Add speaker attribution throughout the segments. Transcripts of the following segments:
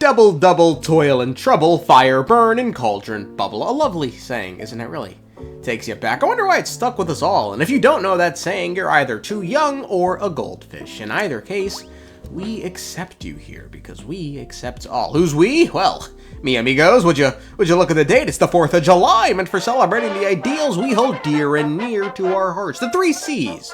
Speaker 1: Double, double, toil and trouble, fire, burn, and cauldron, bubble. A lovely saying, isn't it really? Takes you back. I wonder why it's stuck with us all, and if you don't know that saying, you're either too young or a goldfish. In either case, we accept you here, because we accept all. Who's we? Well, me amigos, would you look at the date? It's the 4th of July, meant for celebrating the ideals we hold dear and near to our hearts. The 3 C's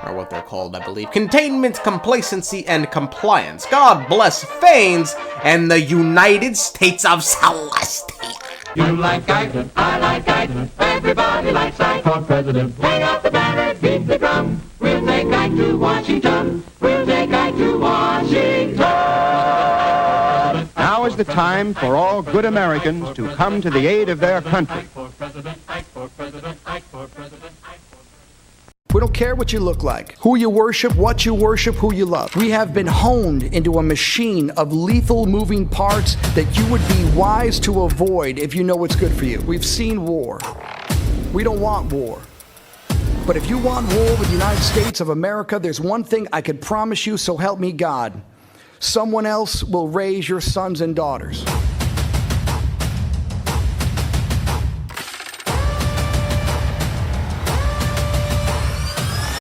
Speaker 1: are what they're called, I believe. Containment, complacency, and compliance. God bless Fanes and the United States of Celestia.
Speaker 2: You like Ike, I like Ike, everybody likes Ike for president. Hang up the banner, beat the drum, we'll take Ike to Washington, we'll take Ike to Washington.
Speaker 3: Now is the time for all good Americans to come to the aid of their country.
Speaker 4: We don't care what you look like, who you worship, who you love. We have been honed into a machine of lethal moving parts that you would be wise to avoid if you know what's good for you. We've seen war. We don't want war. But if you want war with the United States of America, there's one thing I could promise you, so help me God. Someone else will raise your sons and daughters.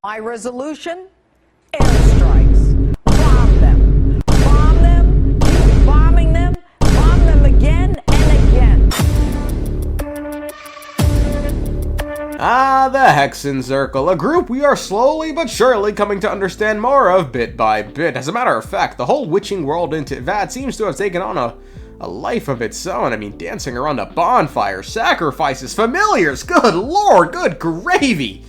Speaker 5: My resolution? Airstrikes. Bomb them. Bomb them. Keep bombing them. Bomb them again and again.
Speaker 1: Ah, the Hexenzirkel, a group we are slowly but surely coming to understand more of bit by bit. As a matter of fact, the whole witching world in teyvat seems to have taken on a life of its own. I mean, dancing around a bonfire, sacrifices, familiars, good lord, good gravy.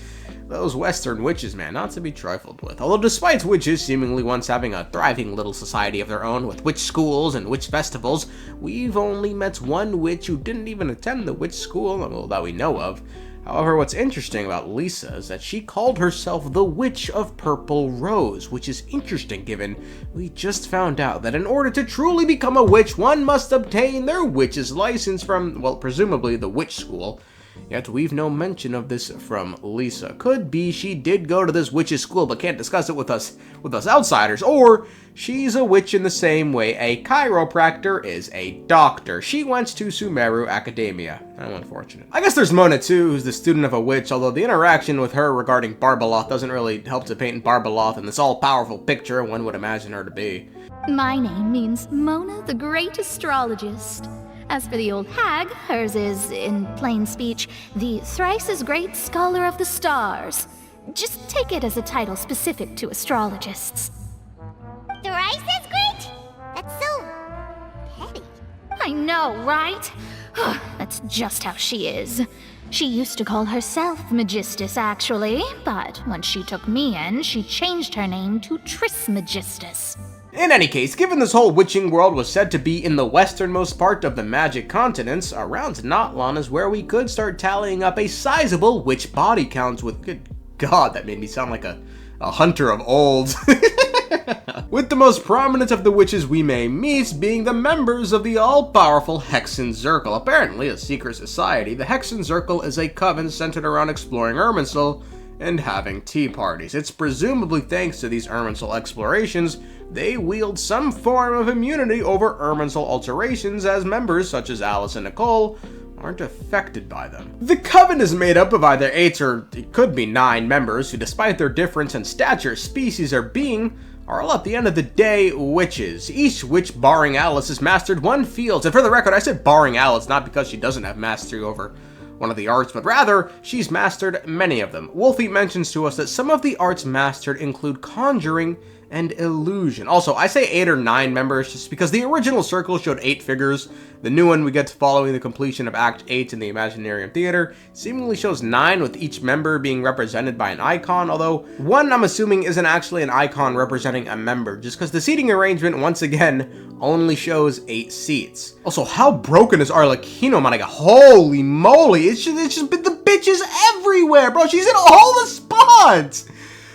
Speaker 1: Those Western witches, man, not to be trifled with. Although despite witches seemingly once having a thriving little society of their own with witch schools and witch festivals, we've only met one witch who didn't even attend the witch school, well, that we know of. However, what's interesting about Lisa is that she called herself the Witch of Purple Rose, which is interesting given we just found out that in order to truly become a witch, one must obtain their witch's license from, well, presumably the witch school. Yet we've no mention of this from Lisa. Could be she did go to this witch's school but can't discuss it with us outsiders, or she's a witch in the same way a chiropractor is a doctor. She went to Sumeru Academia. How unfortunate. I guess there's Mona too, who's the student of a witch, although the interaction with her regarding Barbeloth doesn't really help to paint Barbeloth in this all-powerful picture one would imagine her to be.
Speaker 6: My name means Mona the Great Astrologist. As for the old hag, hers is, in plain speech, the thrice-as-great Scholar of the Stars. Just take it as a title specific to astrologists.
Speaker 7: Thrice-as-great? That's so petty.
Speaker 6: I know, right? That's just how she is. She used to call herself Magistus, actually, but when she took me in, she changed her name to Trismegistus.
Speaker 1: In any case, given this whole witching world was said to be in the westernmost part of the magic continents, around Natlan is where we could start tallying up a sizable witch body count with, good god, that made me sound like a hunter of old. With the most prominent of the witches we may meet being the members of the all-powerful Hexenzirkel. Apparently a secret society, the Hexenzirkel is a coven centered around exploring Irminsul and having tea parties. It's presumably thanks to these Irminsul explorations they wield some form of immunity over Irminsul alterations, as members such as Alice and Nicole aren't affected by them. The coven is made up of either 8 or it could be 9 members who, despite their difference in stature, species, or being, are all at the end of the day witches. Each witch, barring Alice, has mastered one field, and for the record I said barring Alice not because she doesn't have mastery over one of the arts, but rather she's mastered many of them. Wolfie mentions to us that some of the arts mastered include conjuring and illusion. Also, I say 8 or 9 members just because the original circle showed 8 figures. The new one we get following the completion of Act 8 in the Imaginarium Theater seemingly shows 9, with each member being represented by an icon, although one I'm assuming isn't actually an icon representing a member, just because the seating arrangement, once again, only shows 8 seats. Also, how broken is Arlecchino, my nigga? Holy moly, it's just been the bitches everywhere, bro. She's in all the spots.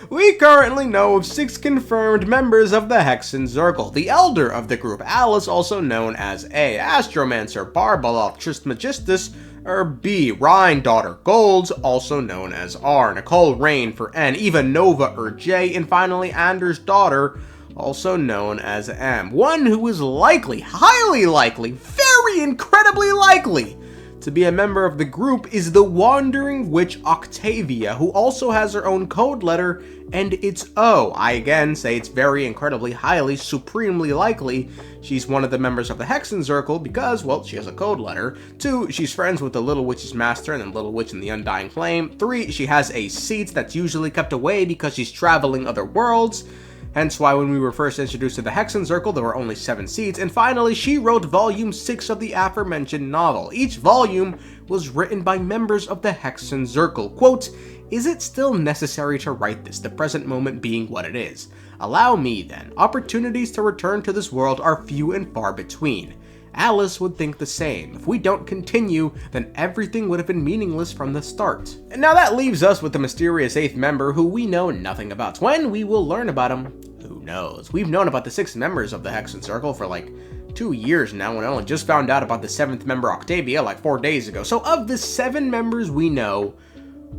Speaker 1: We currently know of 6 confirmed members of the Hexenzirkel. The elder of the group, Alice, also known as A, Astromancer, Barbeloth, Trismegistus, or B, Rhinedottir, Golds, also known as R, Nicole, Rain for N, Ivanova, or J, and finally Andersdotter, also known as M. One who is likely, highly likely, very incredibly likely to be a member of the group is the wandering witch Octavia, who also has her own code letter, and it's O. I again say it's very incredibly, highly, supremely likely she's one of the members of the Hexenzirkel because, well, she has a code letter. 2, she's friends with the Little Witch's master and the Little Witch in the Undying Flame. 3, she has a seat that's usually kept away because she's traveling other worlds. Hence why when we were first introduced to the Hexenzirkel, there were only 7 seats. And finally, she wrote volume 6 of the aforementioned novel. Each volume was written by members of the Hexenzirkel. Quote, "Is it still necessary to write this, the present moment being what it is? Allow me, then. Opportunities to return to this world are few and far between. Alice would think the same. If we don't continue, then everything would have been meaningless from the start." And now that leaves us with the mysterious 8th member who we know nothing about. When we will learn about him, who knows? We've known about the 6 members of the Hexenzirkel for like 2 years now, and I only just found out about the 7th member, Octavia, like 4 days ago. So of the 7 members we know,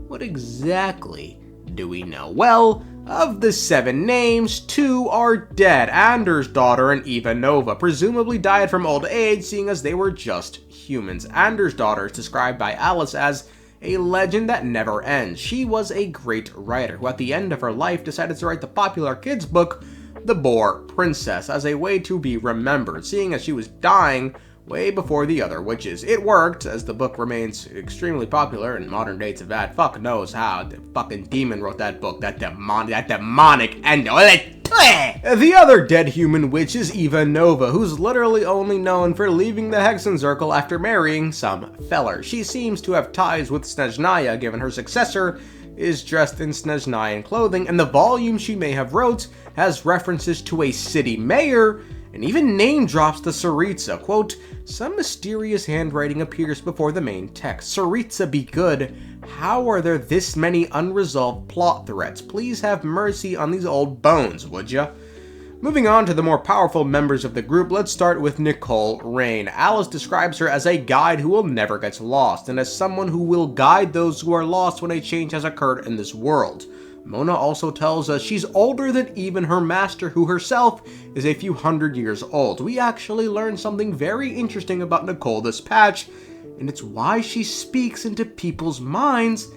Speaker 1: what exactly do we know? Well, of the 7 names, 2 are dead. Andersdotter and Ivanova presumably died from old age, seeing as they were just humans. Andersdotter is described by Alice as a legend that never ends. She was a great writer who at the end of her life decided to write the popular kids book, The Boar Princess, as a way to be remembered, seeing as she was dying way before the other witches. It worked, as the book remains extremely popular in modern day teyvat. Fuck knows how. The fucking demon wrote that book. That demonic end. The other dead human witch is Ivanova, who's literally only known for leaving the Hexenzirkel after marrying some feller. She seems to have ties with Snezhnaya, given her successor is dressed in Snezhnayan clothing, and the volume she may have wrote has references to a city mayor, and even name drops the Tsaritsa. Quote, "Some mysterious handwriting appears before the main text. Tsaritsa be good. How are there this many unresolved plot threads? Please have mercy on these old bones, would ya?" Moving on to the more powerful members of the group, let's start with Nicole Rain. Alice describes her as a guide who will never get lost, and as someone who will guide those who are lost when a change has occurred in this world. Mona also tells us she's older than even her master, who herself is a few hundred years old. We actually learned something very interesting about Nicole this patch, and it's why she speaks into people's minds,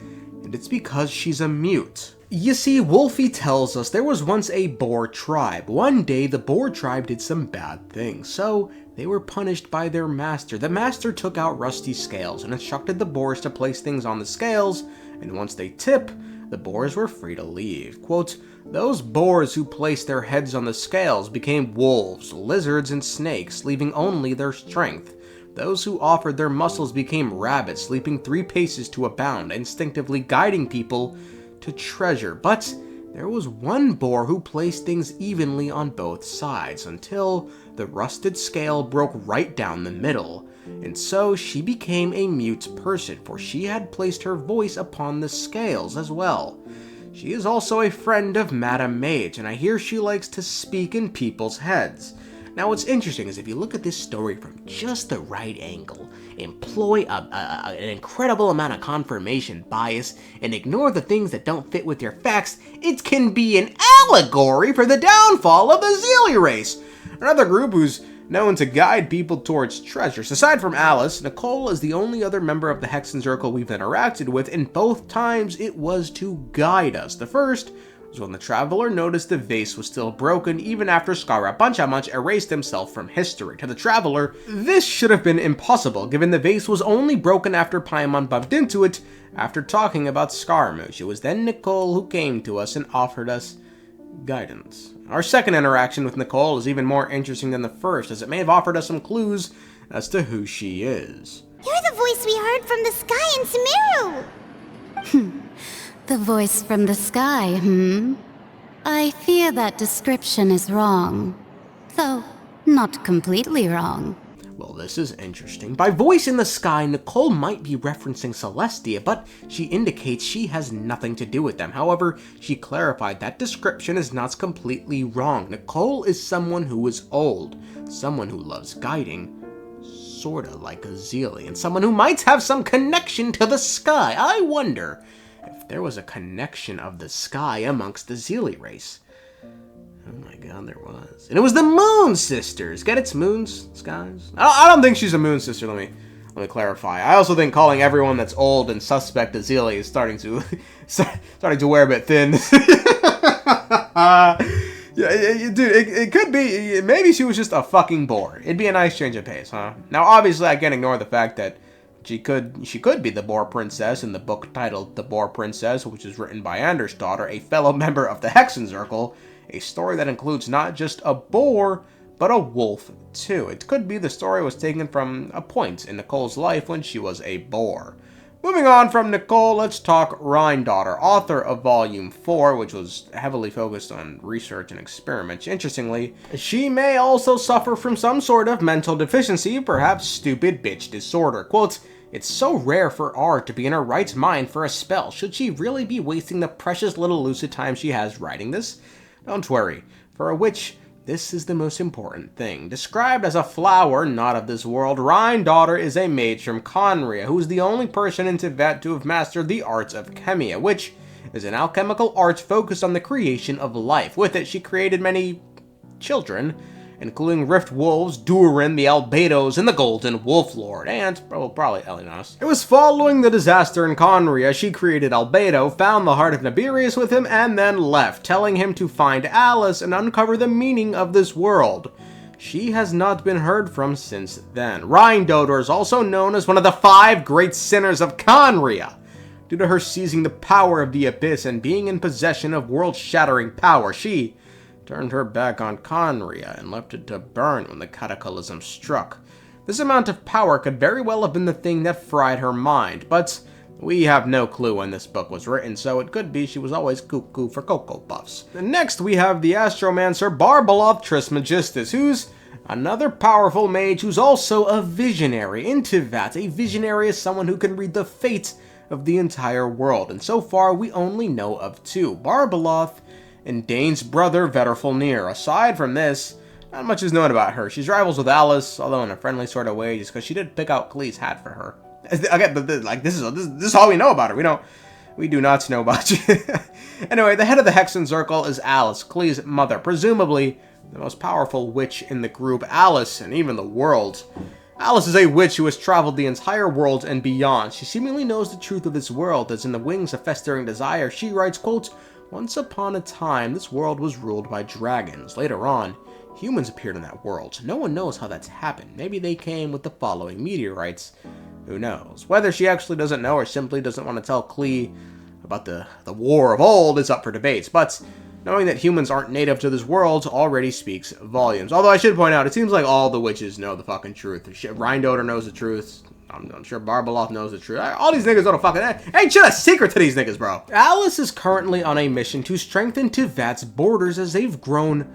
Speaker 1: and it's because she's a mute. You see, Wolfie tells us there was once a boar tribe. One day, the boar tribe did some bad things, so they were punished by their master. The master took out rusty scales and instructed the boars to place things on the scales, and once they tip, the boars were free to leave. Quote, "Those boars who placed their heads on the scales became wolves, lizards, and snakes, leaving only their strength. Those who offered their muscles became rabbits, leaping 3 paces to a bound, instinctively guiding people to treasure. But there was one boar who placed things evenly on both sides, until the rusted scale broke right down the middle. And so she became a mute person, for she had placed her voice upon the scales as well. She is also a friend of Madame Mage, and I hear she likes to speak in people's heads." Now what's interesting is if you look at this story from just the right angle, employ an incredible amount of confirmation bias, and ignore the things that don't fit with your facts, it can be an allegory for the downfall of the Zealy race, another group who's known to guide people towards treasures. Aside from Alice, Nicole is the only other member of the Hexenzirkel we've interacted with, and both times it was to guide us. The first was when the Traveler noticed the vase was still broken even after Scarapanchamanch erased himself from history. To the Traveler, this should have been impossible, given the vase was only broken after Paimon bumped into it after talking about Scaramouche. It was then Nicole who came to us and offered us guidance. Our second interaction with Nicole is even more interesting than the first, as it may have offered us some clues as to who she is.
Speaker 7: You're the voice we heard from the sky in Sumeru.
Speaker 8: The voice from the sky, I fear that description is wrong. Though, not completely wrong.
Speaker 1: Well, this is interesting. By voice in the sky, Nicole might be referencing Celestia, but she indicates she has nothing to do with them. However, she clarified that description is not completely wrong. Nicole is someone who is old, someone who loves guiding, sorta like a Zealy, and someone who might have some connection to the sky. I wonder if there was a connection of the sky amongst the Zealy race. Oh my god, there was. And it was the Moon Sisters. Get its moons, skies? I don't think she's a Moon Sister, let me clarify. I also think calling everyone that's old and suspect Azalea is starting to wear a bit thin. Yeah, dude, it could be. Maybe she was just a fucking bore. It'd be a nice change of pace, huh? Now, obviously, I can't ignore the fact that she could be the Boar Princess in the book titled The Boar Princess, which is written by Andersdotter, a fellow member of the Hexenzirkel, a story that includes not just a boar, but a wolf, too. It could be the story was taken from a point in Nicole's life when she was a boar. Moving on from Nicole, let's talk Rhinedottir, author of Volume 4, which was heavily focused on research and experiments. Interestingly, she may also suffer from some sort of mental deficiency, perhaps stupid bitch disorder. Quote, "It's so rare for R to be in her right mind for a spell. Should she really be wasting the precious little lucid time she has writing this? Don't worry, for a witch, this is the most important thing. Described as a flower not of this world, Rhinedottir is a mage from Conria, who is the only person in teyvat to have mastered the arts of chemia, which is an alchemical art focused on the creation of life. With it, she created many children, including Rift Wolves, Durin, the Albedos, and the Golden Wolf Lord, and probably Elinos. It was following the disaster in Conria, she created Albedo, found the heart of Naberius with him, and then left, telling him to find Alice and uncover the meaning of this world. She has not been heard from since then. Rhinedottir is also known as one of the 5 great sinners of Conria. Due to her seizing the power of the Abyss and being in possession of world-shattering power, she turned her back on Conria and left it to burn when the cataclysm struck. This amount of power could very well have been the thing that fried her mind, but we have no clue when this book was written, so it could be she was always cuckoo for Cocoa Puffs. Next, we have the astromancer Barbeloth Trismegistus, who's another powerful mage who's also a visionary. In teyvat, a visionary is someone who can read the fate of the entire world, and so far we only know of 2, Barbeloth and Dane's brother, Vetterfulnir. Aside from this, not much is known about her. She's rivals with Alice, although in a friendly sort of way, just because she did pick out Klee's hat for her. Again, this is all we know about her. We do not know about you. Anyway, the head of the Hexenzirkel is Alice, Klee's mother, presumably the most powerful witch in the group, Alice, and even the world. Alice is a witch who has traveled the entire world and beyond. She seemingly knows the truth of this world, as in the Wings of Festering Desire, she writes, quote, "Once upon a time, this world was ruled by dragons. Later on, humans appeared in that world. No one knows how that's happened. Maybe they came with the following meteorites. Who knows?" Whether she actually doesn't know or simply doesn't want to tell Klee about the war of old is up for debates, but knowing that humans aren't native to this world already speaks volumes. Although I should point out, it seems like all the witches know the fucking truth. Rhinedottir knows the truth. I'm sure Barbeloth knows the truth. All these niggas don't fucking... Ain't shit a secret to these niggas, bro. Alice is currently on a mission to strengthen teyvat's borders as they've grown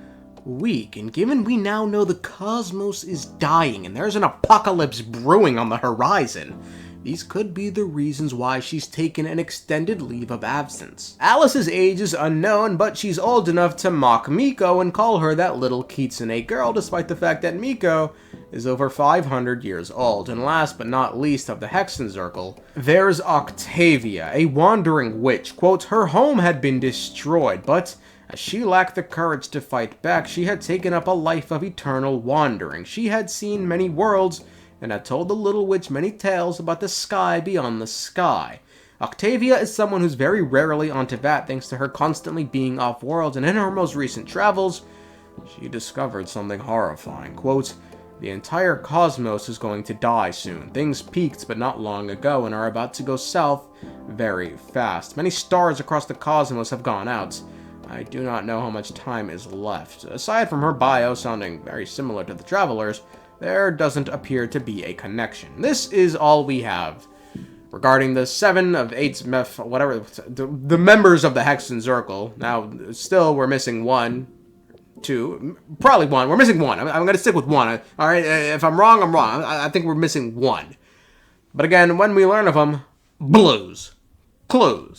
Speaker 1: weak. And given we now know the cosmos is dying and there's an apocalypse brewing on the horizon, these could be the reasons why she's taken an extended leave of absence. Alice's age is unknown, but she's old enough to mock Miko and call her that little kitsune girl, despite the fact that Miko is over 500 years old. And last but not least of the Hexenzirkel, there's Octavia, a wandering witch. Quote, "Her home had been destroyed, but as she lacked the courage to fight back, she had taken up a life of eternal wandering. She had seen many worlds and had told the little witch many tales about the sky beyond the sky. Octavia is someone who's very rarely on teyvat thanks to her constantly being off-world, and in her most recent travels, she discovered something horrifying. Quote, "The entire cosmos is going to die soon. Things peaked but not long ago and are about to go south very fast. Many stars across the cosmos have gone out. I do not know how much time is left." Aside from her bio sounding very similar to the Travelers, there doesn't appear to be a connection. This is all we have regarding the 7 of 8 the members of the Hexenzirkel. Now, still, we're missing 1, 2, probably 1. We're missing 1. I'm going to stick with 1. All right, if I'm wrong, I'm wrong. I think we're missing 1. But again, when we learn of them, blues. Clues.